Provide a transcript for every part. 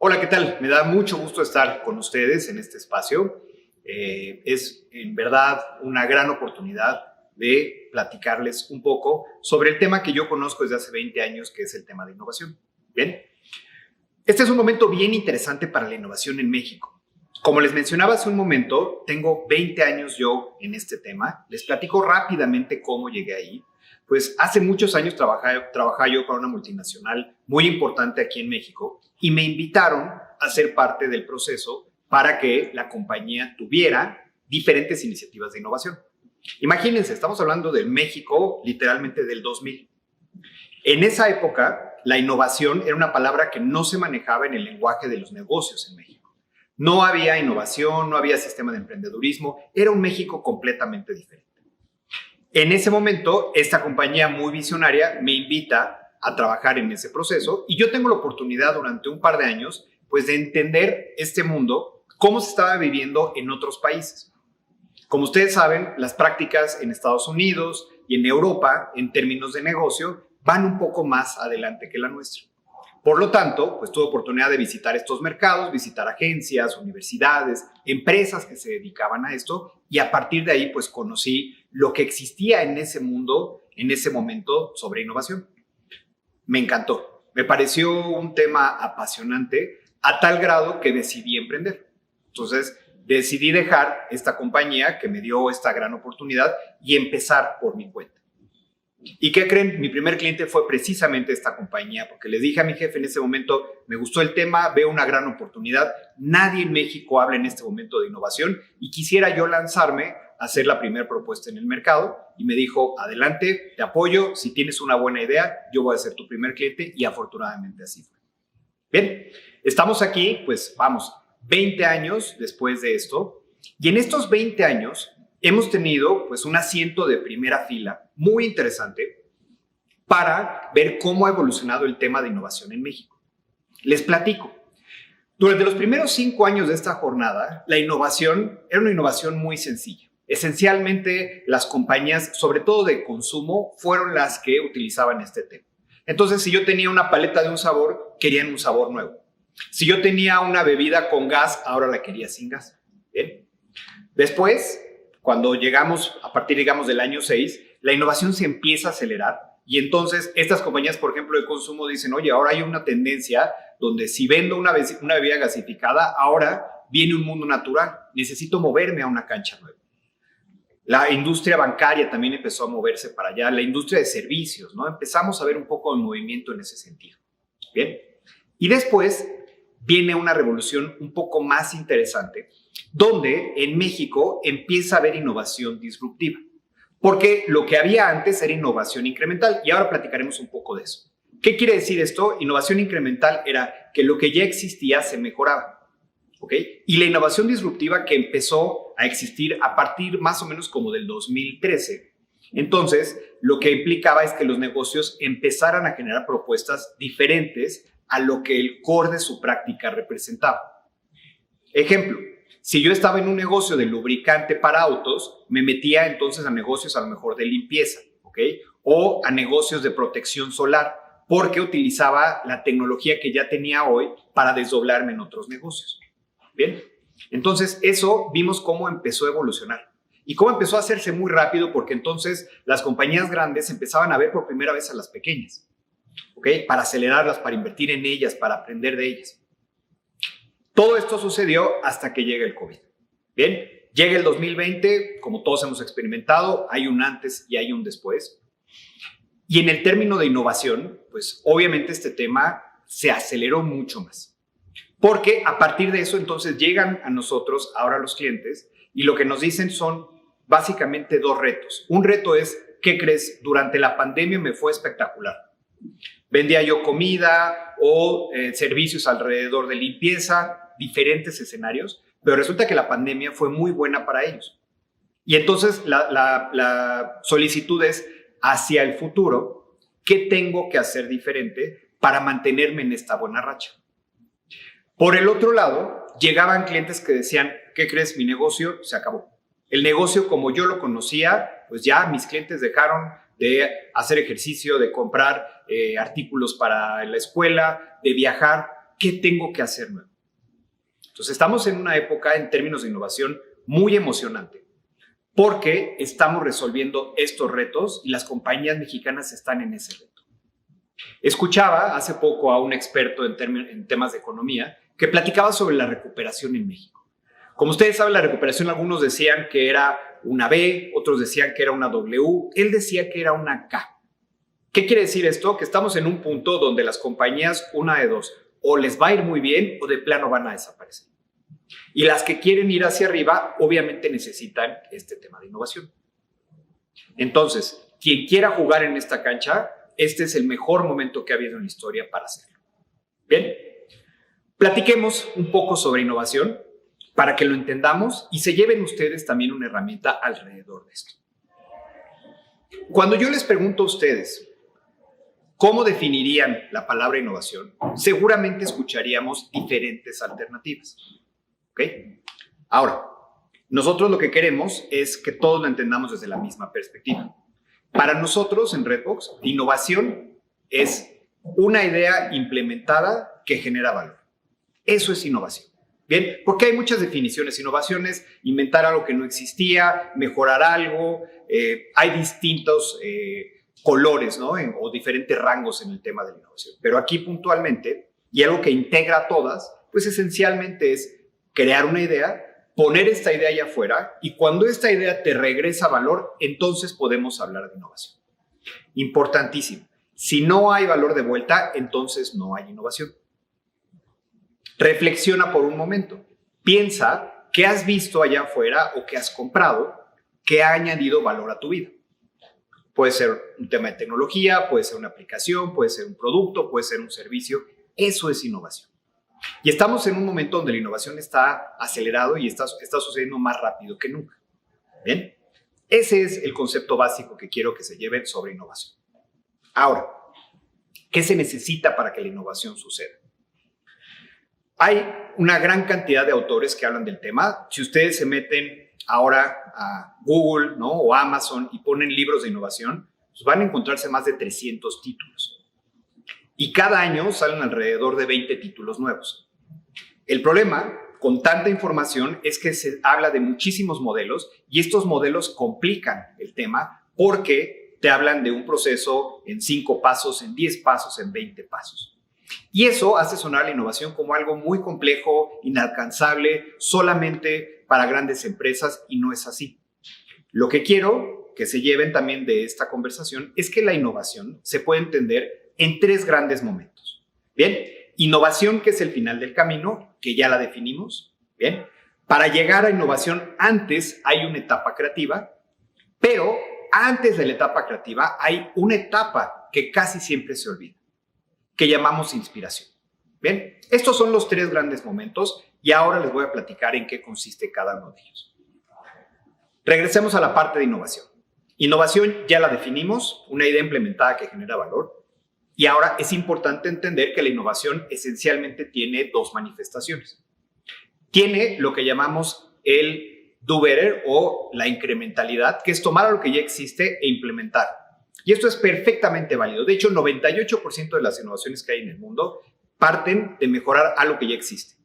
Hola, ¿qué tal? Me da mucho gusto estar con ustedes en este espacio. Es en verdad una gran oportunidad de platicarles un poco sobre el tema que yo conozco desde hace 20 años, que es el tema de innovación. Bien, este es un momento bien interesante para la innovación en México. Como les mencionaba hace un momento, tengo 20 años yo en este tema. Les platico rápidamente cómo llegué ahí. Pues hace muchos años trabajaba yo para una multinacional muy importante aquí en México y me invitaron a ser parte del proceso para que la compañía tuviera diferentes iniciativas de innovación. Imagínense, estamos hablando de México literalmente del 2000. En esa época, la innovación era una palabra que no se manejaba en el lenguaje de los negocios en México. No había innovación, no había sistema de emprendedurismo, era un México completamente diferente. En ese momento, esta compañía muy visionaria me invita a trabajar en ese proceso y yo tengo la oportunidad durante un par de años pues, de entender este mundo, cómo se estaba viviendo en otros países. Como ustedes saben, las prácticas en Estados Unidos y en Europa, en términos de negocio, van un poco más adelante que la nuestra. Por lo tanto, pues tuve oportunidad de visitar estos mercados, visitar agencias, universidades, empresas que se dedicaban a esto y a partir de ahí pues conocí lo que existía en ese mundo, en ese momento sobre innovación. Me encantó, me pareció un tema apasionante a tal grado que decidí emprender. Entonces decidí dejar esta compañía que me dio esta gran oportunidad y empezar por mi cuenta. ¿Y qué creen? Mi primer cliente fue precisamente esta compañía, porque les dije a mi jefe en ese momento, me gustó el tema, veo una gran oportunidad, nadie en México habla en este momento de innovación y quisiera yo lanzarme a hacer la primera propuesta en el mercado y me dijo, adelante, te apoyo, si tienes una buena idea, yo voy a ser tu primer cliente y afortunadamente así fue. Bien, estamos aquí, pues vamos, 20 años después de esto y en estos 20 años hemos tenido pues un asiento de primera fila muy interesante para ver cómo ha evolucionado el tema de innovación en México. Les platico. Durante los primeros 5 años de esta jornada, la innovación era una innovación muy sencilla. Esencialmente, las compañías, sobre todo de consumo, fueron las que utilizaban este tema. Entonces, si yo tenía una paleta de un sabor, querían un sabor nuevo. Si yo tenía una bebida con gas, ahora la quería sin gas. ¿Bien? Después, cuando llegamos, a partir, digamos, del año 6, la innovación se empieza a acelerar y entonces estas compañías, por ejemplo, de consumo dicen, oye, ahora hay una tendencia donde si vendo una bebida gasificada, ahora viene un mundo natural, necesito moverme a una cancha nueva. La industria bancaria también empezó a moverse para allá, la industria de servicios, ¿no? Empezamos a ver un poco de movimiento en ese sentido. Bien, y después viene una revolución un poco más interesante, donde en México empieza a haber innovación disruptiva. Porque lo que había antes era innovación incremental y ahora platicaremos un poco de eso. ¿Qué quiere decir esto? Innovación incremental era que lo que ya existía se mejoraba. ¿Ok? Y la innovación disruptiva que empezó a existir a partir más o menos como del 2013. Entonces, lo que implicaba es que los negocios empezaran a generar propuestas diferentes a lo que el core de su práctica representaba. Ejemplo, si yo estaba en un negocio de lubricante para autos, me metía entonces a negocios a lo mejor de limpieza, ¿ok? O a negocios de protección solar, porque utilizaba la tecnología que ya tenía hoy para desdoblarme en otros negocios. Bien, entonces eso vimos cómo empezó a evolucionar y cómo empezó a hacerse muy rápido porque entonces las compañías grandes empezaban a ver por primera vez a las pequeñas, ¿ok? Para acelerarlas, para invertir en ellas, para aprender de ellas. Todo esto sucedió hasta que llega el COVID. Bien, llega el 2020, como todos hemos experimentado, hay un antes y hay un después. Y en el término de innovación, pues obviamente este tema se aceleró mucho más. Porque a partir de eso entonces llegan a nosotros ahora los clientes y lo que nos dicen son básicamente 2 retos. Un reto es, ¿qué crees? Durante la pandemia me fue espectacular. Vendía yo comida o servicios alrededor de limpieza, diferentes escenarios, pero resulta que la pandemia fue muy buena para ellos. Y entonces la solicitud es hacia el futuro, ¿qué tengo que hacer diferente para mantenerme en esta buena racha? Por el otro lado, llegaban clientes que decían, ¿qué crees? Mi negocio se acabó. El negocio como yo lo conocía, pues ya mis clientes dejaron de hacer ejercicio, de comprar artículos para la escuela, de viajar. ¿qué tengo que hacer nuevo? Entonces estamos en una época en términos de innovación muy emocionante porque estamos resolviendo estos retos y las compañías mexicanas están en ese reto. Escuchaba hace poco a un experto en temas de economía que platicaba sobre la recuperación en México. Como ustedes saben, la recuperación, algunos decían que era una B, otros decían que era una W, él decía que era una K. ¿Qué quiere decir esto? Que estamos en un punto donde las compañías, una de dos, o les va a ir muy bien o de plano van a desaparecer. Y las que quieren ir hacia arriba, obviamente necesitan este tema de innovación. Entonces, quien quiera jugar en esta cancha, este es el mejor momento que ha habido en la historia para hacerlo. Bien, platiquemos un poco sobre innovación para que lo entendamos y se lleven ustedes también una herramienta alrededor de esto. Cuando yo les pregunto a ustedes cómo definirían la palabra innovación, seguramente escucharíamos diferentes alternativas. ¿Ok? Ahora, nosotros lo que queremos es que todos lo entendamos desde la misma perspectiva. Para nosotros en Redbox, innovación es una idea implementada que genera valor. Eso es innovación. Bien, porque hay muchas definiciones. Innovación es inventar algo que no existía, mejorar algo. Hay distintos colores, ¿no? O diferentes rangos en el tema de la innovación. Pero aquí puntualmente, y algo que integra a todas, pues esencialmente es crear una idea, poner esta idea allá afuera y cuando esta idea te regresa valor, entonces podemos hablar de innovación. Importantísimo. Si no hay valor de vuelta, entonces no hay innovación. Reflexiona por un momento. Piensa qué has visto allá afuera o qué has comprado que ha añadido valor a tu vida. Puede ser un tema de tecnología, puede ser una aplicación, puede ser un producto, puede ser un servicio. Eso es innovación. Y estamos en un momento donde la innovación está acelerado y está sucediendo más rápido que nunca. ¿Bien? Ese es el concepto básico que quiero que se lleven sobre innovación. Ahora, ¿qué se necesita para que la innovación suceda? Hay una gran cantidad de autores que hablan del tema. Si ustedes se meten ahora a Google, ¿no? O Amazon y ponen libros de innovación, pues van a encontrarse más de 300 títulos. Y cada año salen alrededor de 20 títulos nuevos. El problema con tanta información es que se habla de muchísimos modelos y estos modelos complican el tema porque te hablan de un proceso en 5 pasos, en 10 pasos, en 20 pasos. Y eso hace sonar la innovación como algo muy complejo, inalcanzable, solamente para grandes empresas y no es así. Lo que quiero que se lleven también de esta conversación es que la innovación se puede entender en 3 grandes momentos. Bien, innovación que es el final del camino, que ya la definimos. Bien, para llegar a innovación antes hay una etapa creativa, pero antes de la etapa creativa hay una etapa que casi siempre se olvida, que llamamos inspiración. Bien, estos son los 3 grandes momentos y ahora les voy a platicar en qué consiste cada uno de ellos. Regresemos a la parte de innovación. Innovación ya la definimos, una idea implementada que genera valor. Y ahora es importante entender que la innovación esencialmente tiene 2 manifestaciones. Tiene lo que llamamos el do better o la incrementalidad, que es tomar a lo que ya existe e implementar. Y esto es perfectamente válido. De hecho, el 98% de las innovaciones que hay en el mundo parten de mejorar algo que ya existe.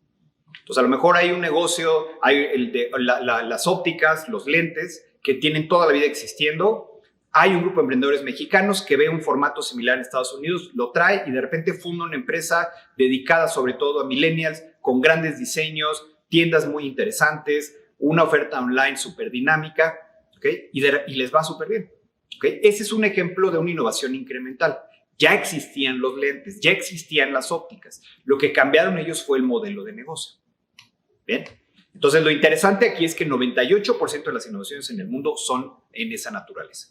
Entonces, a lo mejor hay un negocio, hay las ópticas, los lentes, que tienen toda la vida existiendo. Hay un grupo de emprendedores mexicanos que ve un formato similar en Estados Unidos, lo trae y de repente funda una empresa dedicada sobre todo a millennials, con grandes diseños, tiendas muy interesantes, una oferta online súper dinámica, ¿okay? Y les va súper bien. ¿Okay? Ese es un ejemplo de una innovación incremental. Ya existían los lentes, ya existían las ópticas. Lo que cambiaron ellos fue el modelo de negocio. ¿Bien? Entonces, lo interesante aquí es que el 98% de las innovaciones en el mundo son en esa naturaleza.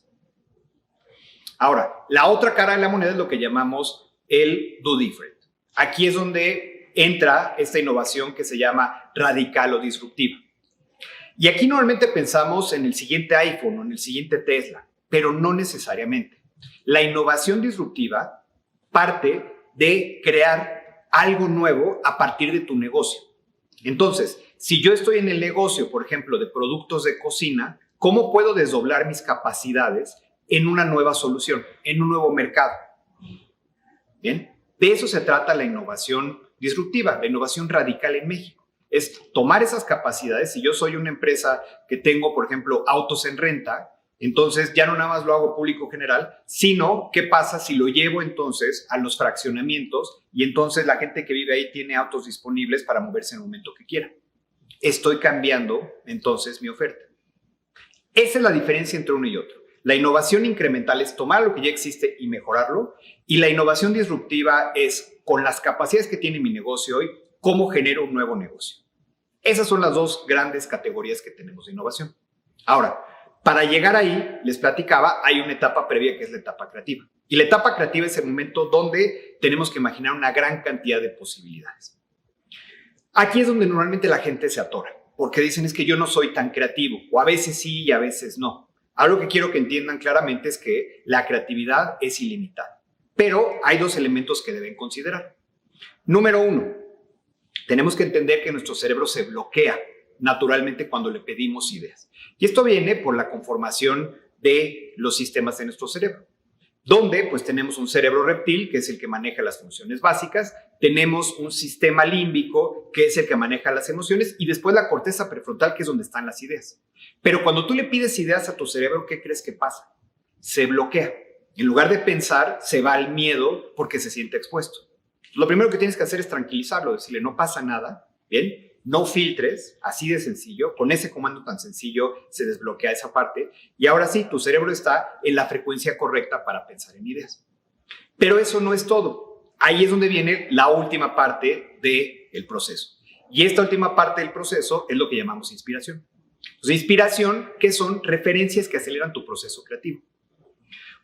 Ahora, la otra cara de la moneda es lo que llamamos el do different. Aquí es donde entra esta innovación que se llama radical o disruptiva. Y aquí normalmente pensamos en el siguiente iPhone o en el siguiente Tesla, pero no necesariamente. La innovación disruptiva parte de crear algo nuevo a partir de tu negocio. Entonces, si yo estoy en el negocio, por ejemplo, de productos de cocina, ¿cómo puedo desdoblar mis capacidades en una nueva solución, en un nuevo mercado? Bien, de eso se trata la innovación disruptiva, la innovación radical en México. Es tomar esas capacidades. Si yo soy una empresa que tengo, por ejemplo, autos en renta, entonces ya no nada más lo hago público general, sino qué pasa si lo llevo entonces a los fraccionamientos y entonces la gente que vive ahí tiene autos disponibles para moverse en el momento que quiera. Estoy cambiando entonces mi oferta. Esa es la diferencia entre uno y otro. La innovación incremental es tomar lo que ya existe y mejorarlo, y la innovación disruptiva es, con las capacidades que tiene mi negocio hoy, cómo genero un nuevo negocio. Esas son las dos grandes categorías que tenemos de innovación. Ahora, para llegar ahí, les platicaba, hay una etapa previa que es la etapa creativa. Y la etapa creativa es el momento donde tenemos que imaginar una gran cantidad de posibilidades. Aquí es donde normalmente la gente se atora, porque dicen es que yo no soy tan creativo, o a veces sí y a veces no. Algo que quiero que entiendan claramente es que la creatividad es ilimitada, pero hay dos elementos que deben considerar. Número uno, tenemos que entender que nuestro cerebro se bloquea naturalmente cuando le pedimos ideas. Y esto viene por la conformación de los sistemas de nuestro cerebro, donde pues tenemos un cerebro reptil, que es el que maneja las funciones básicas, tenemos un sistema límbico, que es el que maneja las emociones, y después la corteza prefrontal, que es donde están las ideas. Pero cuando tú le pides ideas a tu cerebro, ¿qué crees que pasa? Se bloquea. En lugar de pensar, se va al miedo porque se siente expuesto. Lo primero que tienes que hacer es tranquilizarlo, decirle, no pasa nada, ¿bien? No filtres, así de sencillo, con ese comando tan sencillo se desbloquea esa parte y ahora sí, tu cerebro está en la frecuencia correcta para pensar en ideas. Pero eso no es todo. Ahí es donde viene la última parte del proceso. Y esta última parte del proceso es lo que llamamos inspiración. Entonces, inspiración, ¿qué son? Referencias que aceleran tu proceso creativo.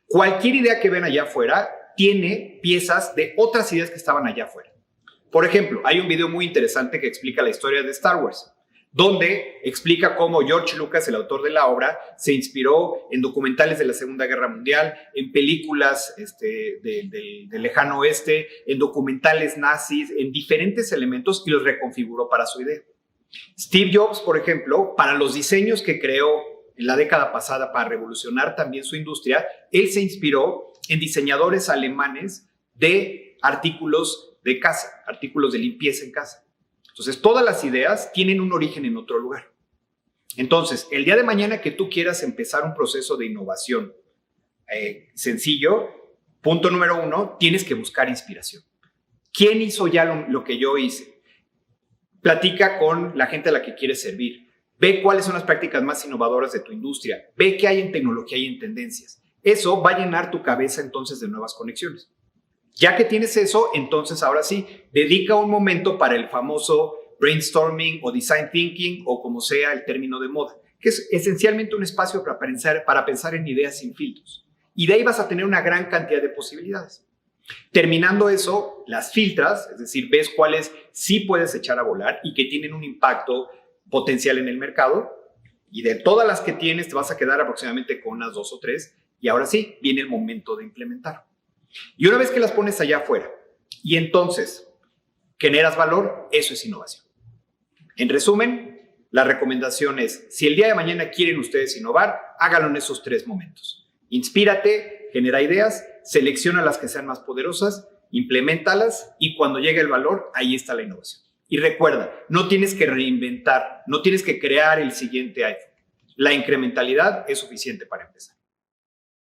Cualquier idea que ven allá afuera tiene piezas de otras ideas que estaban allá afuera. Por ejemplo, hay un video muy interesante que explica la historia de Star Wars, donde explica cómo George Lucas, el autor de la obra, se inspiró en documentales de la Segunda Guerra Mundial, en películas del lejano oeste, en documentales nazis, en diferentes elementos y los reconfiguró para su idea. Steve Jobs, por ejemplo, para los diseños que creó en la década pasada para revolucionar también su industria, él se inspiró en diseñadores alemanes de artículos de casa, artículos de limpieza en casa. Entonces, todas las ideas tienen un origen en otro lugar. Entonces, el día de mañana que tú quieras empezar un proceso de innovación sencillo, punto número uno, tienes que buscar inspiración. ¿Quién hizo ya lo que yo hice? Platica con la gente a la que quieres servir. Ve cuáles son las prácticas más innovadoras de tu industria. Ve qué hay en tecnología y en tendencias. Eso va a llenar tu cabeza entonces de nuevas conexiones. Ya que tienes eso, entonces ahora sí, dedica un momento para el famoso brainstorming o design thinking o como sea el término de moda, que es esencialmente un espacio para pensar en ideas sin filtros. Y de ahí vas a tener una gran cantidad de posibilidades. Terminando eso, las filtras, es decir, ves cuáles sí puedes echar a volar y que tienen un impacto potencial en el mercado, y de todas las que tienes te vas a quedar aproximadamente con unas 2 o 3, y ahora sí, viene el momento de implementar. Y una vez que las pones allá afuera y entonces generas valor, eso es innovación. En resumen, la recomendación es, si el día de mañana quieren ustedes innovar, háganlo en esos 3 momentos. Inspírate, genera ideas, selecciona las que sean más poderosas, impleméntalas y cuando llegue el valor, ahí está la innovación. Y recuerda, no tienes que reinventar, no tienes que crear el siguiente iPhone. La incrementalidad es suficiente para empezar.